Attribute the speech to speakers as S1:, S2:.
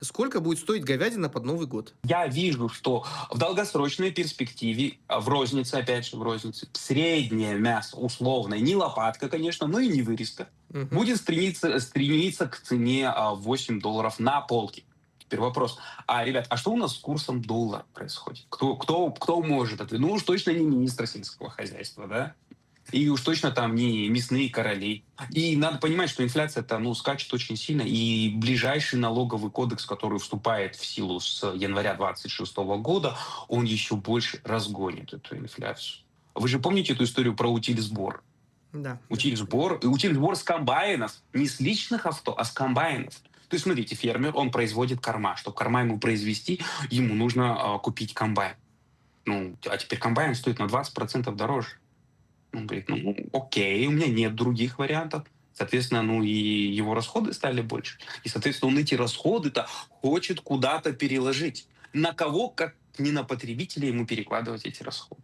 S1: Сколько будет стоить говядина под Новый год?
S2: Я вижу, что в долгосрочной перспективе, в рознице, опять же, в рознице, среднее мясо, условное, не лопатка, конечно, но и не вырезка,
S1: Мгм.
S2: будет стремиться к цене $8 на полке. Теперь вопрос. Ребят, а что у нас с курсом доллара происходит? Кто может это? Ну уж точно не министр сельского хозяйства, да? И уж точно там не мясные короли. И надо понимать, что инфляция-то, ну, скачет очень сильно, и ближайший налоговый кодекс, который вступает в силу с января 26 года, он еще больше разгонит эту инфляцию. Вы же помните эту историю про утиль-сбор?
S1: Да, да.
S2: Утиль-сбор с комбайнов, не с личных авто, а с комбайнов. То есть, смотрите, фермер, он производит корма. Чтобы корма ему произвести, ему нужно купить комбайн. Ну, а теперь комбайн стоит на 20% дороже. Он говорит: "Ну, окей, у меня нет других вариантов". Соответственно, ну и его расходы стали больше. И, соответственно, он эти расходы-то хочет куда-то переложить. На кого, как не на потребителя, ему перекладывать эти расходы?